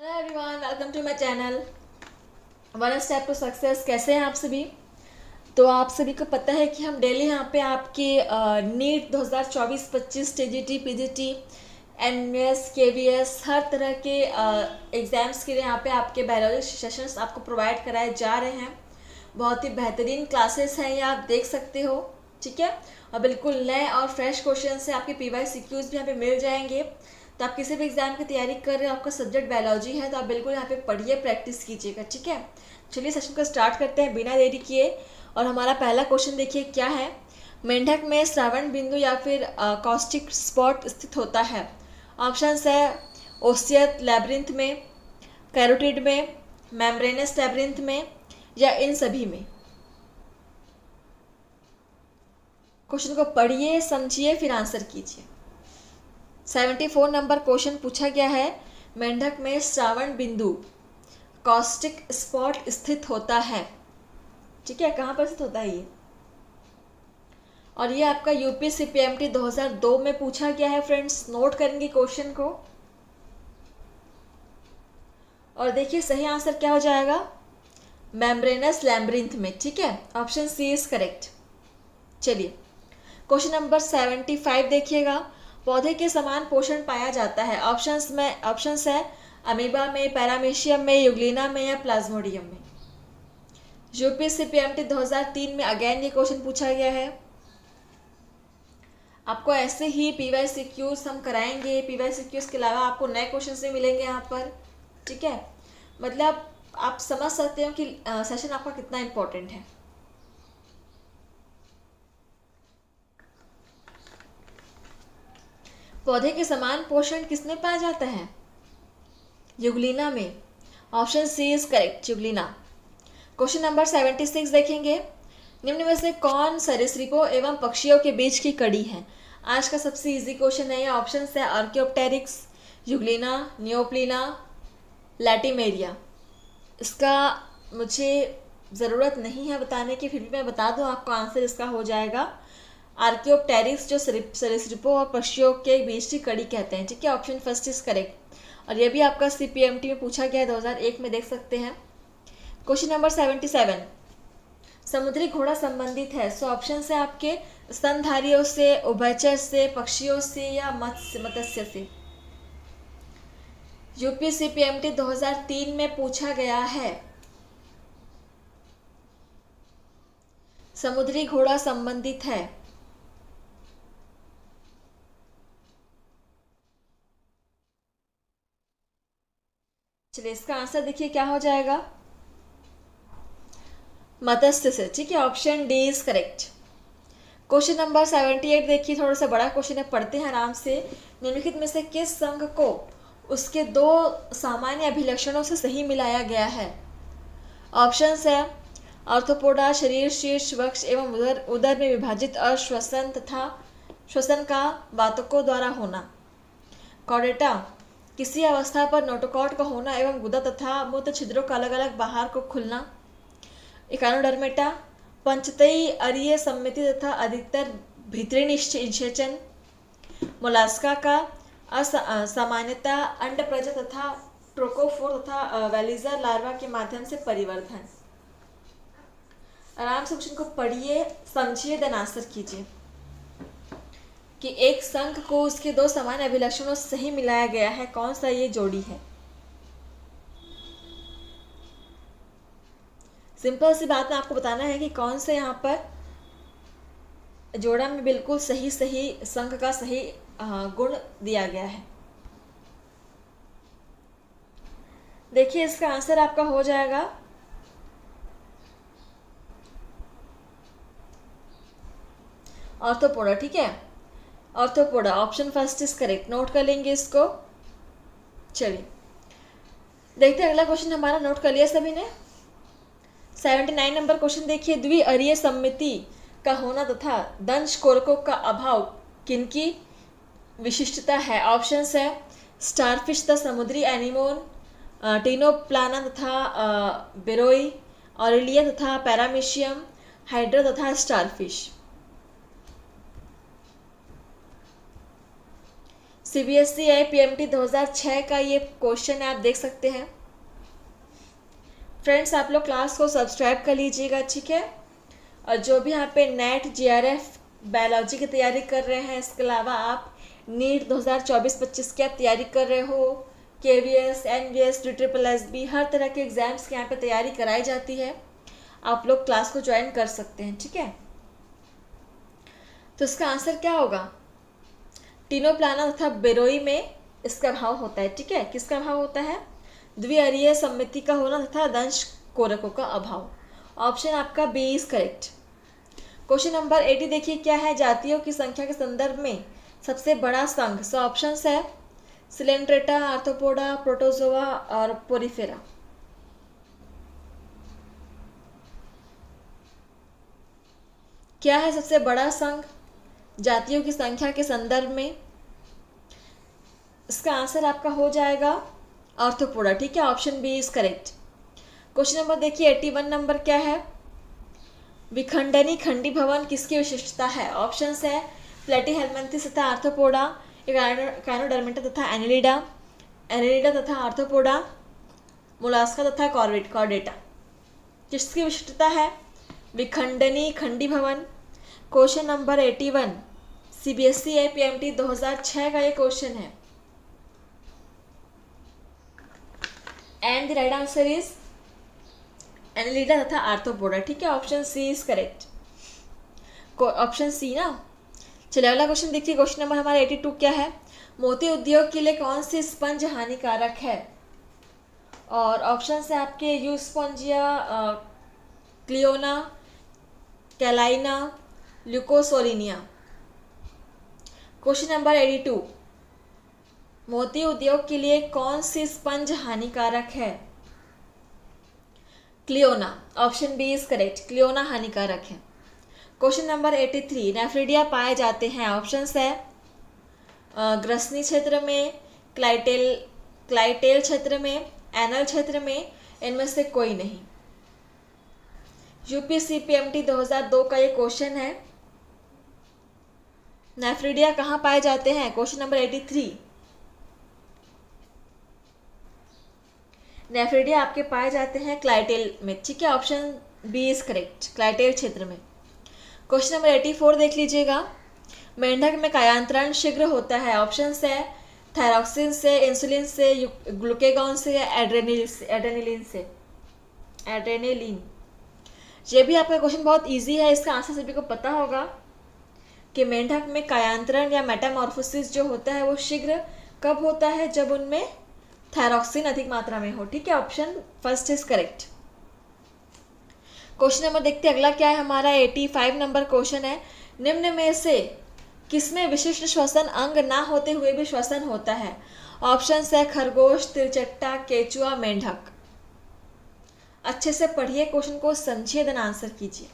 Hello everyone, welcome to my channel one step to success. कैसे हैं आप सभी? तो आप सभी को पता है कि हम डेली यहाँ पे आपके NEET 2024-25 TGT PGT NS KVS हर तरह के एग्ज़ाम्स के लिए यहाँ पे आपके बायोलॉजी सेशंस आपको प्रोवाइड कराए जा रहे हैं। बहुत ही बेहतरीन क्लासेस हैं, ये आप देख सकते हो। ठीक है, और बिल्कुल नए और फ्रेश क्वेश्चन से आपके PYCQs भी यहाँ पे मिल जाएंगे। तो आप किसी भी एग्जाम की तैयारी कर रहे हो, आपका सब्जेक्ट बायोलॉजी है, तो आप बिल्कुल यहाँ पे पढ़िए, प्रैक्टिस कीजिएगा। ठीक है, चलिए सेशन को स्टार्ट करते हैं बिना देरी किए। और हमारा पहला क्वेश्चन देखिए क्या है। मेंढक में श्रावण बिंदु या फिर कॉस्टिक स्पॉट स्थित होता है। ऑप्शन है ओसियत लैब्रिंथ में, कैरोटिड में, मेम्ब्रेनस लैब्रिंथ में, या इन सभी में। क्वेश्चन को पढ़िए, समझिए, फिर आंसर कीजिए। 74 नंबर क्वेश्चन पूछा गया है। मेंढक में श्रावण बिंदु कॉस्टिक स्पॉट स्थित होता है। ठीक है, कहाँ पर स्थित होता है ये? और ये आपका UPCPMT 2002 में पूछा गया है फ्रेंड्स। नोट करेंगे क्वेश्चन को और देखिए सही आंसर क्या हो जाएगा। मेम्ब्रेनस लैब्रिंथ में। ठीक है, ऑप्शन सी इज करेक्ट। चलिए क्वेश्चन नंबर 75 देखिएगा। पौधे के समान पोषण पाया जाता है। ऑप्शंस है अमीबा में, पैरामीशियम में, यूग्लिना में, या प्लाज्मोडियम में। UPCPMT 2003 में अगेन ये क्वेश्चन पूछा गया है। आपको ऐसे ही PYCQs हम कराएंगे। PYCQs के अलावा आपको नए क्वेश्चन भी मिलेंगे यहाँ पर। ठीक है, मतलब आप समझ सकते हो कि सेशन आपका कितना इम्पोर्टेंट है। पौधे के समान पोषण किसमें पाया जाता है? यूग्लिना में। Option C is correct, euglena. Question number 76 देखेंगे। निम्न में से कौन सरीसृपों एवं पक्षियों के बीच की कड़ी है? आज का सबसे इजी क्वेश्चन है ये। ऑप्शन है आर्कियोप्टेरिक्स, यूग्लिना, नियोप्लिना, लैटिमेरिया। इसका मुझे ज़रूरत नहीं है बताने की, फिर भी मैं बता दूं आपको आंसर इसका हो जाएगा आर्कियोप्टेरिक्स, जो सरीसृपों और पक्षियों के बीच की कड़ी कहते हैं। ठीक है, ऑप्शन फर्स्ट इज करेक्ट। और ये भी आपका CPMT में पूछा गया है 2001 में, देख सकते हैं। Question number 77। समुद्री घोड़ा संबंधित है। सो ऑप्शन है आपके स्तनधारियों से, उभयचर से, पक्षियों से, या मत्स्य से। UPCPMT 2003 में पूछा गया है। समुद्री घोड़ा संबंधित है। चलिए इसका आंसर देखिए क्या हो जाएगा। मत्स्य से। ठीक है, option D is correct. Question number 78 देखिए, थोड़ा सा बड़ा क्वेश्चन है, पढ़ते हैं आराम से। निम्नलिखित में से किस संघ को उसके दो सामान्य अभिलक्षणों से सही मिलाया गया है? ऑप्शंस है आर्थ्रोपोडा शरीर, शीर्ष, वक्ष एवं उदर में विभाजित और श्वसन तथा श्वसन का वातकों द्वारा होना। कॉर्डेटा किसी अवस्था पर नोटोकॉट का होना एवं गुदा तथा मूत्र छिद्रों का अलग अलग बाहर को खुलना। इकानोडर्मेटा पंचतई अरीय सम्मिति तथा अधिकतर भीतरी निषेचन। मोलास्का का असामान्यता अंडप्रज तथा ट्रोकोफोर तथा वेलिजर लार्वा के माध्यम से परिवर्धन। आराम से क्वेश्चन को पढ़िए, समझिए, देन आंसर कीजिए कि एक संघ को उसके दो समान अभिलक्षणों से सही मिलाया गया है। कौन सा ये जोड़ी है? सिंपल सी बात में आपको बताना है कि कौन से यहाँ पर जोड़ा में बिल्कुल सही संघ का सही गुण दिया गया है। देखिए इसका आंसर आपका हो जाएगा ऑर्थोपोडा। ठीक है, arthropoda, option first is correct. Note कर लेंगे इसको। चलिए देखते हैं अगला क्वेश्चन हमारा। नोट कर लिया सभी ने? 79 नंबर क्वेश्चन देखिए। द्विअरीय सम्मिति का होना तथा दंश कोरकों का अभाव किनकी विशिष्टता है? ऑप्शंस है स्टारफिश तथा समुद्री एनिमोन, टीनोप्लाना तथा बेरोई, ऑरेलिया तथा पैरामीशियम, हाइड्रा तथा स्टारफिश। CBSE PMT 2006 का ये क्वेश्चन है, आप देख सकते हैं। फ्रेंड्स आप लोग क्लास को सब्सक्राइब कर लीजिएगा, ठीक है। और जो भी यहाँ पे नेट JRF बायोलॉजी की तैयारी कर रहे हैं, इसके अलावा आप नीट 2024-25 की आप तैयारी कर रहे हो, KVS, NVS, SSSB, हर तरह के एग्ज़ाम्स की यहाँ पे तैयारी कराई जाती है। आप लोग क्लास को ज्वाइन कर सकते हैं, ठीक है। तो इसका आंसर क्या होगा? टिनोप्लाना तथा बेरोई में इसका अभाव होता है, ठीक है। किसका अभाव होता है? द्विअरीय सममिति का होना तथा दंश कोरकों का अभाव। ऑप्शन आपका B is correct. Question number 80 देखिए क्या है। जातियों की संख्या के संदर्भ में सबसे बड़ा संघ। सो ऑप्शंस है सिलेंड्रेटा, आर्थ्रोपोडा, प्रोटोजोआ और पोरिफेरा। क्या है सबसे बड़ा संघ जातियों की संख्या के संदर्भ में? इसका आंसर आपका हो जाएगा आर्थ्रोपोडा, ठीक है। Option B is correct. Question number देखिए 81 नंबर क्या है। विखंडनी खंडी भवन किसकी विशिष्टता है? ऑप्शंस है प्लेटीहेल्मिन्थस तथा आर्थ्रोपोडा, गायनोडर्मेटा तथा एनेलिडा तथा आर्थ्रोपोडा, मोलास्का तथा कॉर्डेटा। किसकी विशिष्टता है? विखंडनी खंडी भवन। क्वेश्चन नंबर 81 CBSE PMT 2006 का ये क्वेश्चन है। And the right answer is Annelida तथा आर्थ्रोपोडा, ठीक है। Option C is correct. Option C ना। चलिए अगला क्वेश्चन देखिए। क्वेश्चन नंबर हमारा 82 क्या है। मोती उद्योग के लिए कौन सी स्पंज हानिकारक है? और ऑप्शन है आपके यूस्पोंजिया, क्लियोना, कैलाइना, ल्यूकोसोलिनिया। क्वेश्चन नंबर 82 मोती उद्योग के लिए कौन सी स्पंज हानिकारक है? Cliona. Option B is correct, Cliona हानिकारक है। क्वेश्चन नंबर 83 नेफ्रिडिया पाए जाते हैं। ऑप्शंस है ग्रसनी क्षेत्र में, क्लाइटेल क्षेत्र में, एनल क्षेत्र में, इनमें से कोई नहीं। UPSC PMT 2002 का ये क्वेश्चन है। नेफ्रिडिया कहाँ पाए जाते हैं? क्वेश्चन नंबर 83 नेफ्रिडिया आपके पाए जाते हैं क्लाइटेल में, ठीक है। ऑप्शन बी इज करेक्ट, क्लाइटेल क्षेत्र में। क्वेश्चन नंबर 84 देख लीजिएगा। मेंढक में कायांतरण शीघ्र होता है। ऑप्शन है थायरॉक्सिन से, इंसुलिन से, ग्लूकेगॉन से या एड्रेनलिन। ये भी आपका क्वेश्चन बहुत इजी है, इसका आंसर सभी को पता होगा कि मेंढक में कायांतरण या मेटामॉर्फोसिस जो होता है वो शीघ्र कब होता है? जब उनमें थायरॉक्सिन अधिक मात्रा में हो, ठीक है। Option first is correct. Question number देखते हैं अगला क्या है हमारा। 85 नंबर क्वेश्चन है। निम्न में से किसमें विशिष्ट श्वसन अंग ना होते हुए भी श्वसन होता है? ऑप्शन है खरगोश, तिलचट्टा, केचुआ, मेंढक। अच्छे से पढ़िए, क्वेश्चन को समझिए, देन आंसर कीजिए।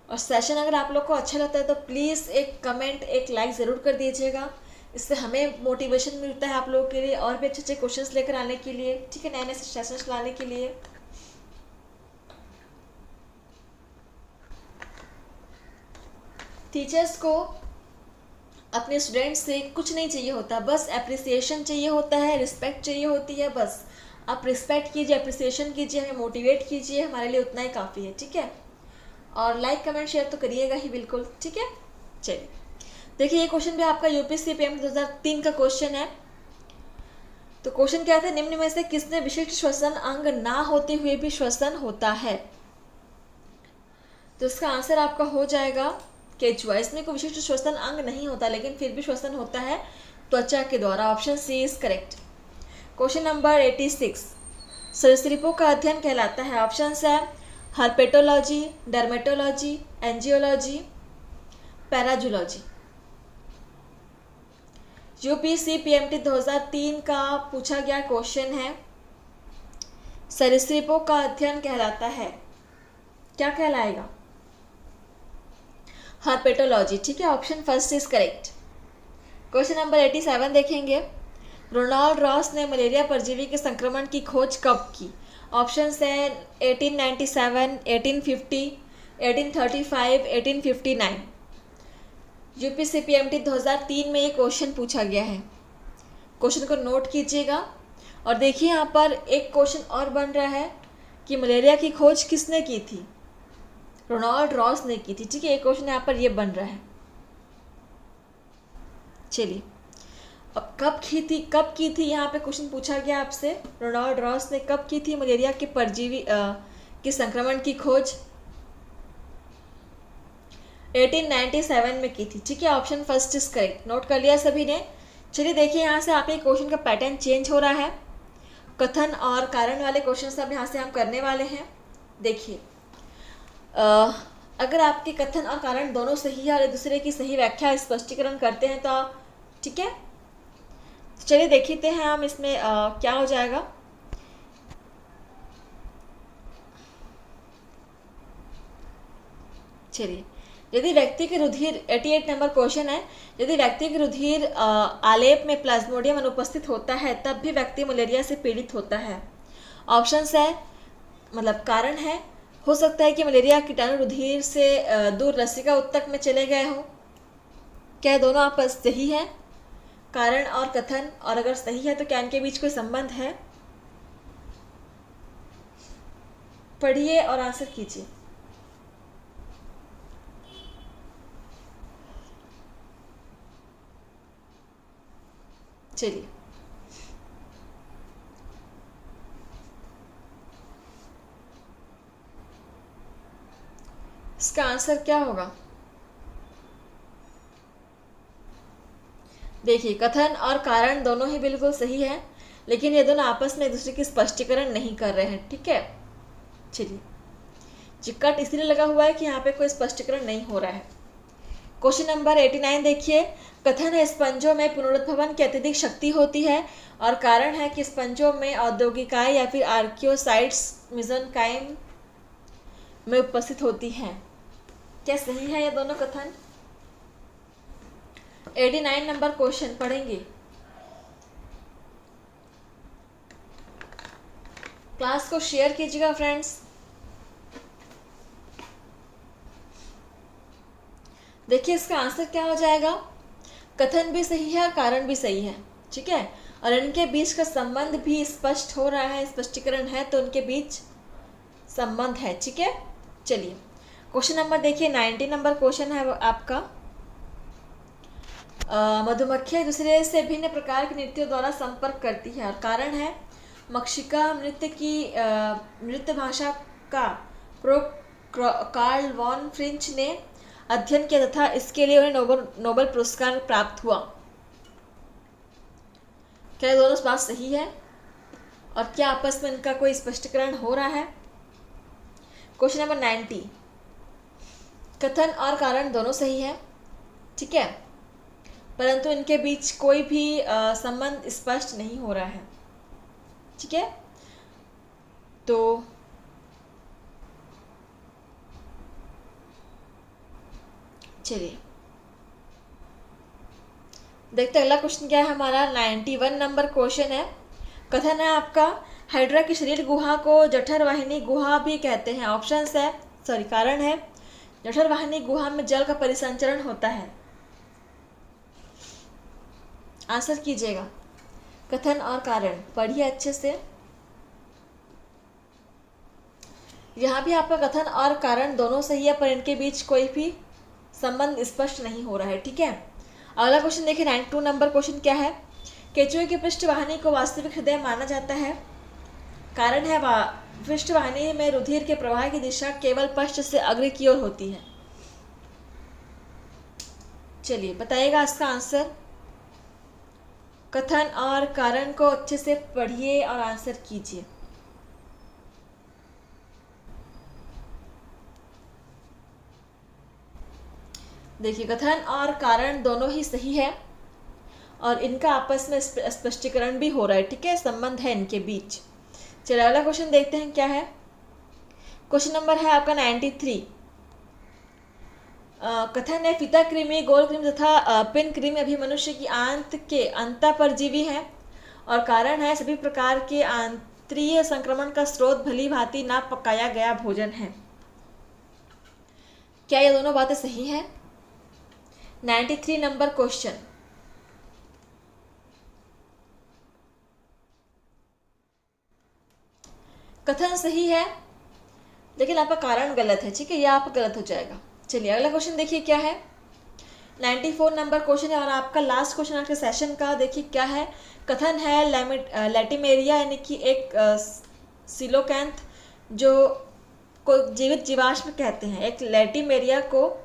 और सेशन अगर आप लोग को अच्छा लगता है तो प्लीज़ एक कमेंट, एक लाइक ज़रूर कर दीजिएगा। इससे हमें मोटिवेशन मिलता है आप लोगों के लिए और भी अच्छे अच्छे क्वेश्चंस लेकर आने के लिए, ठीक है, नए नए सेशंस लाने के लिए। टीचर्स को अपने स्टूडेंट्स से कुछ नहीं चाहिए होता, बस एप्रिसिएशन चाहिए होता है, रिस्पेक्ट चाहिए होती है। बस आप रिस्पेक्ट कीजिए, एप्रिसिएशन कीजिए, हमें मोटिवेट कीजिए, हमारे लिए उतना ही काफ़ी है, ठीक है। और लाइक कमेंट शेयर तो करिएगा ही बिल्कुल, ठीक है। चलिए देखिए ये क्वेश्चन भी आपका UPSC PMT 2003 का क्वेश्चन है। तो क्वेश्चन क्या था? निम्न में से किसने विशिष्ट श्वसन अंग ना होते हुए भी श्वसन होता है? तो इसका आंसर आपका हो जाएगा केचुआ। इसमें कोई विशिष्ट श्वसन अंग नहीं होता लेकिन फिर भी श्वसन होता है त्वचा के द्वारा। Option C is correct. Question number 86 सरीसृपों का अध्ययन कहलाता है। ऑप्शन है herpetology, dermatology, angiology, parazoology. UPSC PMT 2003 का पूछा गया क्वेश्चन है। सरीसृपों का अध्ययन कहलाता है, क्या कहलाएगा? हर्पेटोलॉजी, ठीक है। Option first is correct. Question number 87 देखेंगे। रोनाल्ड रॉस ने मलेरिया परजीवी के संक्रमण की खोज कब की? ऑप्शन है 1897, 1850, 1835, 1859। यूपीसीपीएमटी 2003 में ये क्वेश्चन पूछा गया है। क्वेश्चन को नोट कीजिएगा। और देखिए यहाँ पर एक क्वेश्चन और बन रहा है कि मलेरिया की खोज किसने की थी? रोनाल्ड रॉस ने की थी। ठीक है, एक क्वेश्चन यहाँ पर ये बन रहा है। चलिए, अब कब की थी यहाँ पे क्वेश्चन पूछा गया आपसे। रोनाल्ड रॉस ने कब की थी मलेरिया के परजीवी के संक्रमण की खोज? 1897 में की थी। ठीक है, option first is correct. Note कर लिया सभी ने। चलिए देखिए, यहाँ से आपके क्वेश्चन का पैटर्न चेंज हो रहा है। कथन और कारण वाले क्वेश्चन अब यहाँ से हम करने वाले हैं। देखिए, अगर आपके कथन और कारण दोनों सही है और एक दूसरे की सही व्याख्या स्पष्टीकरण करते हैं तो ठीक है। तो चलिए देखते हैं हम इसमें क्या हो जाएगा। चलिए, यदि व्यक्ति के रुधिर 88 नंबर क्वेश्चन है, यदि व्यक्ति के रुधिर आलेप में प्लाज्मोडियम अनुपस्थित होता है तब भी व्यक्ति मलेरिया से पीड़ित होता है। ऑप्शंस है, मतलब कारण है, हो सकता है कि मलेरिया कीटाणु रुधिर से दूर लसिका उत्तक में चले गए हों। क्या दोनों आपस सही है? कारण और कथन, और अगर सही है तो क्या इनके बीच कोई संबंध है? पढ़िए और आंसर कीजिए। चलिए, इसका आंसर क्या होगा? देखिए, कथन और कारण दोनों ही बिल्कुल सही है, लेकिन ये दोनों आपस में एक दूसरे की स्पष्टीकरण नहीं कर रहे हैं। ठीक है, चलिए, चिकट इसलिए लगा हुआ है कि यहाँ पे कोई स्पष्टीकरण नहीं हो रहा है। क्वेश्चन नंबर 89 देखिए। कथन है, स्पंजों में पुनरुत्भवन की अत्यधिक शक्ति होती है, और कारण है कि स्पंजों में औद्योगिकाएं या फिर आर्कियोसाइट्स मेसेनकाइम में उपस्थित होती हैं। क्या सही है ये दोनों कथन? 89 नंबर क्वेश्चन पढ़ेंगे। क्लास को शेयर कीजिएगा फ्रेंड्स। देखिए, इसका आंसर क्या हो जाएगा? कथन भी सही है और कारण भी सही है। ठीक है, और इनके बीच का संबंध भी स्पष्ट हो रहा है, स्पष्टीकरण है, तो उनके बीच संबंध है। ठीक है, चलिए क्वेश्चन नंबर देखिए। 90 नंबर क्वेश्चन है आपका। मधुमक्खियाँ दूसरे से भिन्न प्रकार के नृत्यों द्वारा संपर्क करती है, और कारण है मक्षिका नृत्य भाषा का कार्ल वॉन फ्रिंच ने अध्ययन किया तथा इसके लिए उन्हें नोबेल पुरस्कार प्राप्त हुआ। क्या दोनों बात सही है और क्या आपस में इनका कोई स्पष्टीकरण हो रहा है? Question number 90। कथन और कारण दोनों सही है, ठीक है, परंतु इनके बीच कोई भी संबंध स्पष्ट नहीं हो रहा है। ठीक है, तो चलिए देखते अगला क्वेश्चन क्या है हमारा। 91 नंबर क्वेश्चन है। कथन है आपका, हाइड्रा की शरीर गुहा को जठर वाहिनी गुहा भी कहते हैं। ऑप्शंस है, कारण है, जठर वाहिनी गुहा में जल का परिसंचरण होता है। आंसर कीजिएगा। कथन और कारण पढ़िए अच्छे से। यहाँ भी आपका कथन और कारण दोनों सही है, पर इनके बीच कोई भी संबंध स्पष्ट नहीं हो रहा है। ठीक है, अगला क्वेश्चन देखिए। 92 नंबर क्वेश्चन क्या है। केंचुए की पृष्ठवाहिनी को वास्तविक हृदय माना जाता है। कारण है, पृष्ठवाहिनी में रुधिर के प्रवाह की दिशा केवल पश्च से अग्र की ओर होती है। चलिए बताइएगा इसका आंसर। कथन और कारण को अच्छे से पढ़िए और आंसर कीजिए। देखिए, कथन और कारण दोनों ही सही है और इनका आपस में स्पष्टीकरण भी हो रहा है। ठीक है, संबंध है इनके बीच। चलिए अगला क्वेश्चन देखते हैं क्या है। क्वेश्चन नंबर है आपका 93। कथन है, फीता कृमि, गोल कृमि तथा पिन कृमि अभी मनुष्य की आंत के अंतःपरजीवी है, और कारण है सभी प्रकार के आंतरीय संक्रमण का स्रोत भली भांति ना पकाया गया भोजन है। क्या ये दोनों बातें सही हैं? 93 नंबर क्वेश्चन, कथन सही है लेकिन आपका कारण गलत है, ठीक है, यह आपका गलत हो जाएगा। चलिए अगला क्वेश्चन देखिए क्या है। 94 नंबर क्वेश्चन है और आपका लास्ट क्वेश्चन आपके सेशन का देखिए क्या है। कथन है लैटिमेरिया यानी कि एक सिलोकैंथ जो को जीवित जीवाश्म कहते हैं, एक लैटिमेरिया को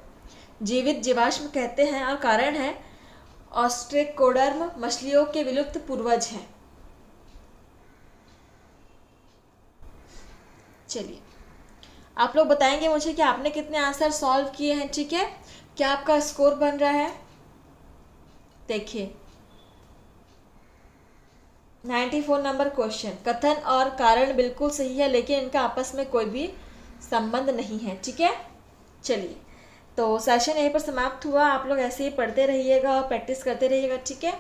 जीवित जीवाश्म कहते हैं और कारण है ऑस्ट्रेकोडर्म मछलियों के विलुप्त पूर्वज हैं। चलिए आप लोग बताएंगे मुझे कि आपने कितने आंसर सॉल्व किए हैं, ठीक है, क्या आपका स्कोर बन रहा है। देखिए 94 नंबर क्वेश्चन, कथन और कारण बिल्कुल सही है लेकिन इनका आपस में कोई भी संबंध नहीं है, ठीक है। चलिए तो सेशन यहीं पर समाप्त हुआ। आप लोग ऐसे ही पढ़ते रहिएगा और प्रैक्टिस करते रहिएगा, ठीक है।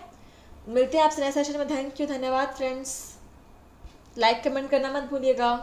मिलते हैं आपसे नए सेशन में। थैंक यू, धन्यवाद फ्रेंड्स। लाइक कमेंट करना मत भूलिएगा।